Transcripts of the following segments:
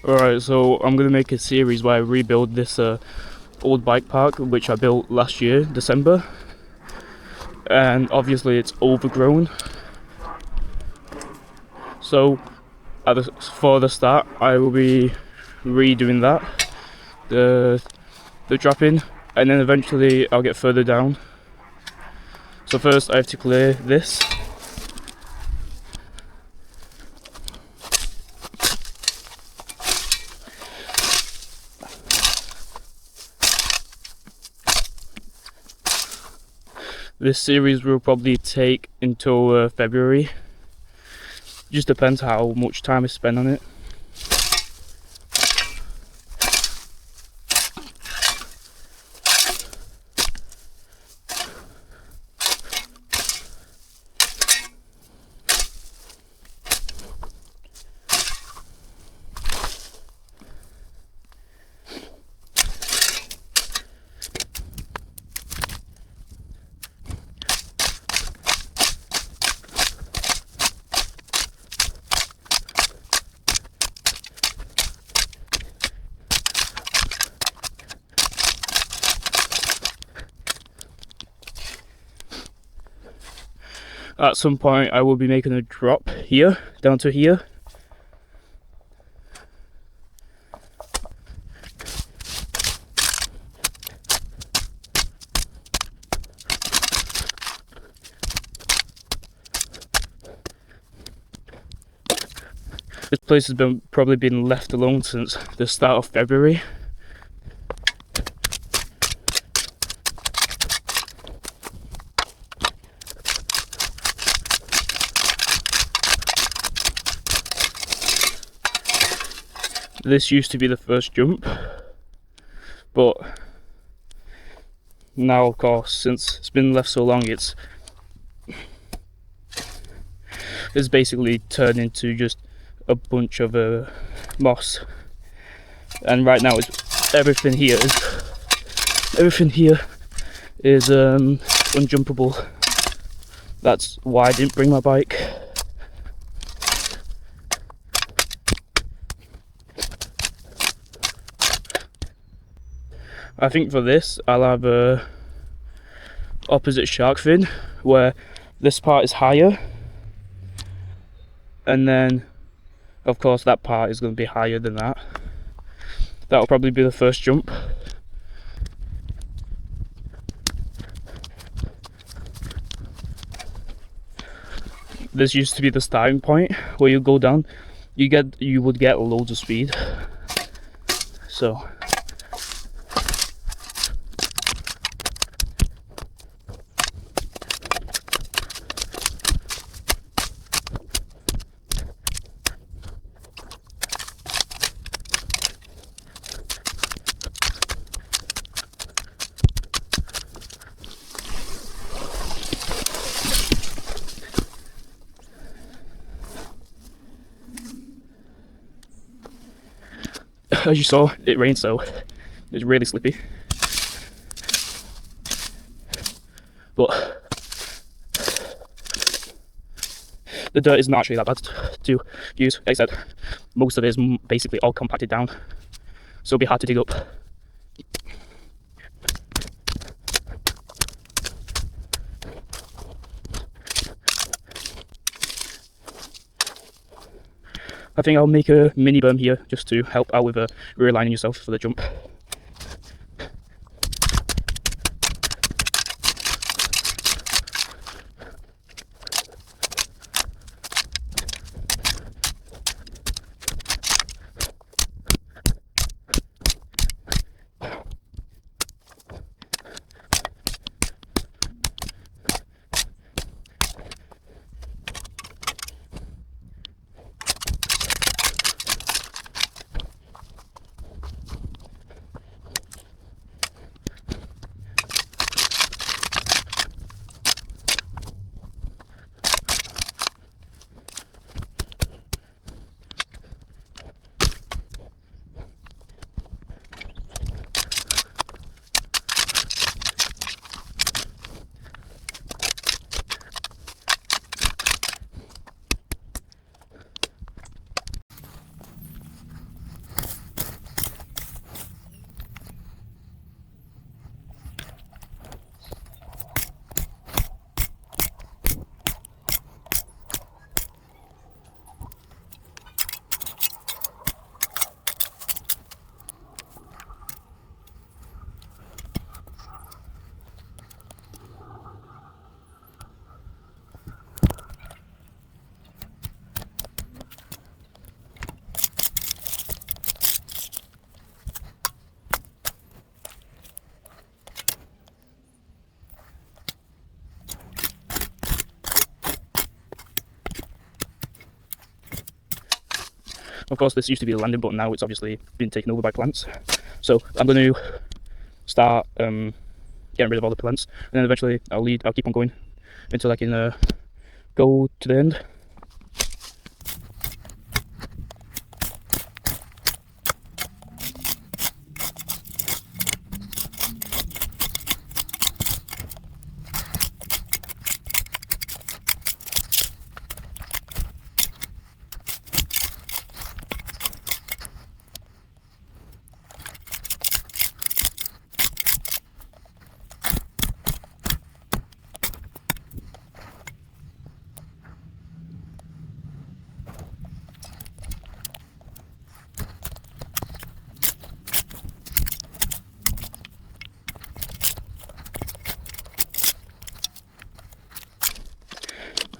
Alright, so I'm gonna make a series where I rebuild this old bike park which I built last year, December. And obviously it's overgrown. So for the start I will be redoing that. The drop-in, and then eventually I'll get further down. So first I have to clear this. This series will probably take until February. Just depends how much time I spend on it. At some point I will be making a drop here, down to here. This place has probably been left alone since the start of February. This used to be the first jump, but now of course since it's been left so long it's basically turned into just a bunch of moss, and right now everything here is unjumpable. That's why I didn't bring my bike. I think for this I'll have a opposite shark fin where this part is higher, and then of course that part is going to be higher than that. That'll probably be the first jump. This used to be the starting point where you go down, you would get loads of speed. So as you saw, it rained, so it's really slippy. But the dirt is not actually that bad to use, except most of it is basically all compacted down, so it'll be hard to dig up. I think I'll make a mini berm here just to help out with realigning yourself for the jump. Of course, this used to be a landing, but now it's obviously been taken over by plants. So I'm going to start getting rid of all the plants, and then eventually I'll keep on going until I can go to the end.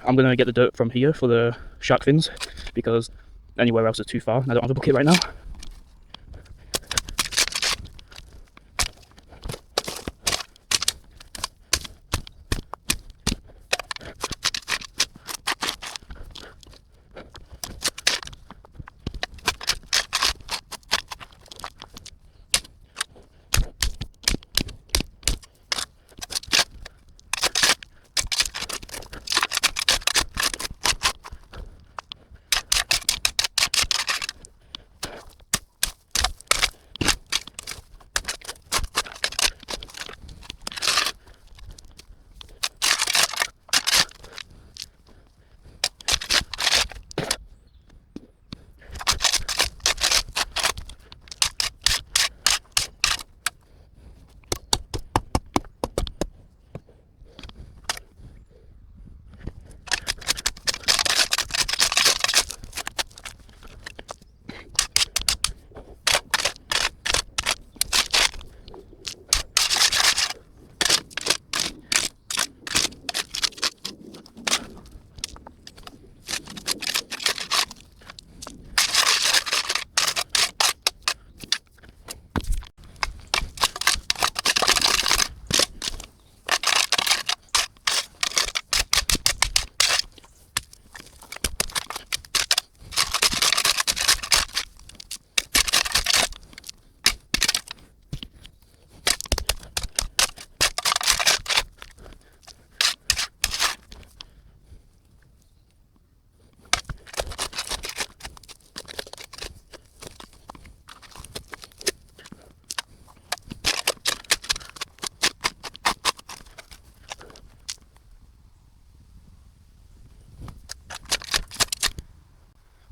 I'm going to get the dirt from here for the shark fins, because anywhere else is too far and I don't have a bucket right now.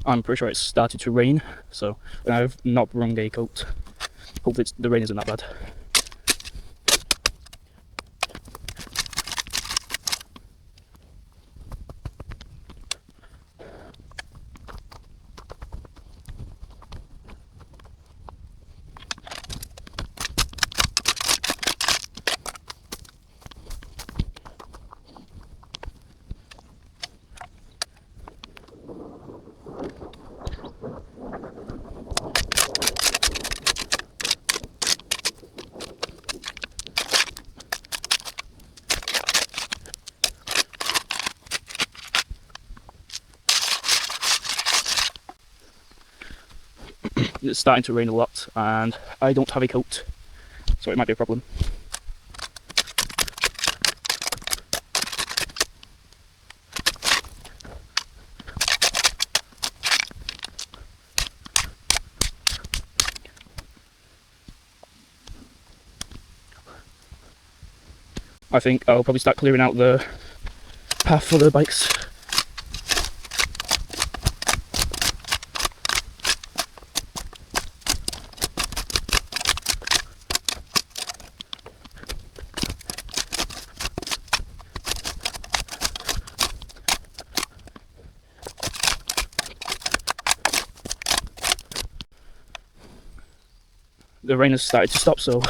I'm pretty sure it's started to rain, so I've not brung a coat. Hopefully the rain isn't that bad. It's starting to rain a lot and I don't have a coat, so it might be a problem. I think I'll probably start clearing out the path for the bikes. The rain has started to stop, so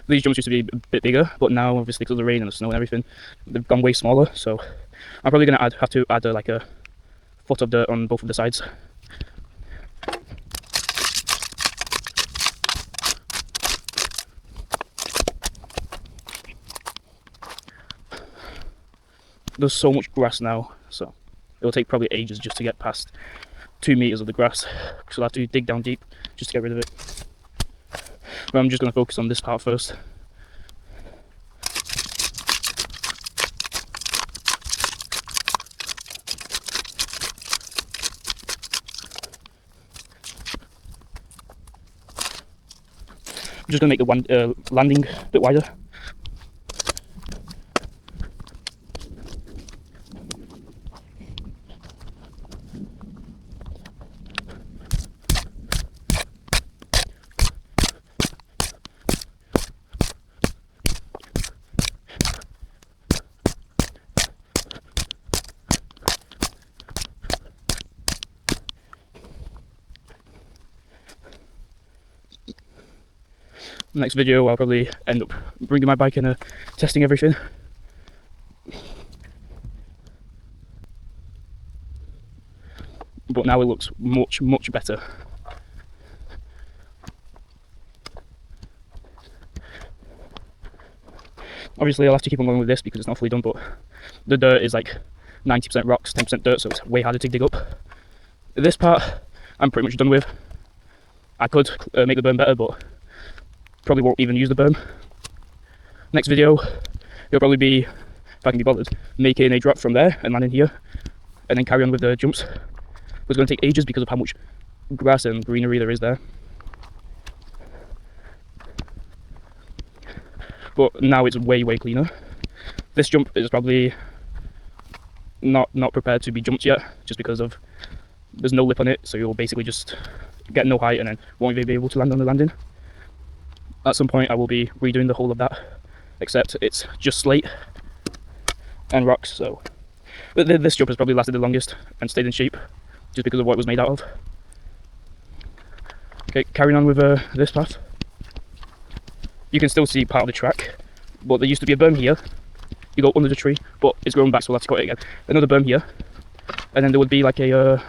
These jumps used to be a bit bigger, but now obviously because of the rain and the snow and everything, they've gone way smaller. So I'm probably gonna have to add like a foot of dirt on both of the sides. There's so much grass now, so it'll take probably ages just to get past 2 meters of the grass, because I'll have to dig down deep just to get rid of it. But I'm just going to focus on this part first. I'm just going to make the landing a bit wider. Next video I'll probably end up bringing my bike and testing everything. But now it looks much better. Obviously I'll have to keep on going with this because it's not fully done, but the dirt is like 90% rocks, 10% dirt, so it's way harder to dig up. This part I'm pretty much done with. I could make the berm better, but probably won't even use the berm. Next video, it'll probably be, if I can be bothered, making a drop from there and landing here, and then carry on with the jumps. It's going to take ages because of how much grass and greenery there is there. But now it's way cleaner. This jump is probably not prepared to be jumped yet, just because of there's no lip on it, so you'll basically just get no height and then won't even be able to land on the landing. At some point I will be redoing the whole of that, except it's just slate and rocks. So but this jump has probably lasted the longest and stayed in shape just because of what it was made out of. Okay, carrying on with this path. You can still see part of the track, but there used to be a berm here. You go under the tree, but it's grown back, so we'll have to cut it again. Another berm here, and then there would be like a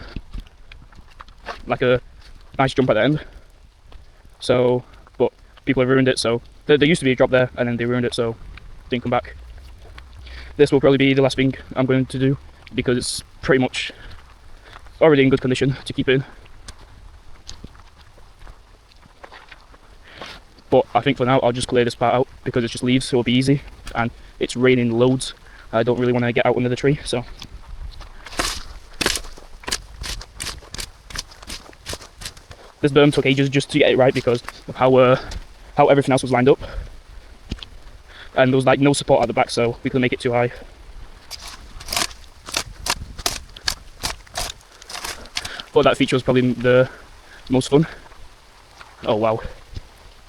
nice jump at the end. So people have ruined it, so there used to be a drop there and then they ruined it, so it didn't come back. This will probably be the last thing I'm going to do because it's pretty much already in good condition to keep it in. But I think for now I'll just clear this part out because it's just leaves, so it'll be easy, and it's raining loads. I don't really want to get out under the tree, so this berm took ages just to get it right because of how everything else was lined up, and there was like no support at the back, so we couldn't make it too high. But that feature was probably the most fun. Oh wow,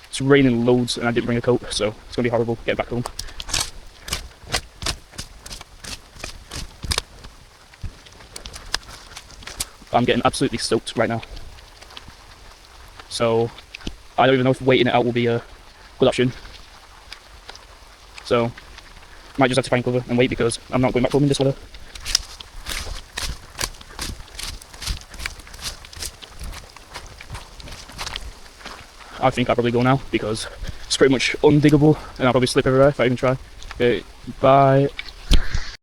it's raining loads and I didn't bring a coat, so it's gonna be horrible getting back home. I'm getting absolutely soaked right now, so I don't even know if waiting it out will be a good option. So might just have to find cover and wait because I'm not going back home in this weather. I think I'll probably go now because it's pretty much undiggable and I'll probably slip everywhere if I even try. Okay, bye.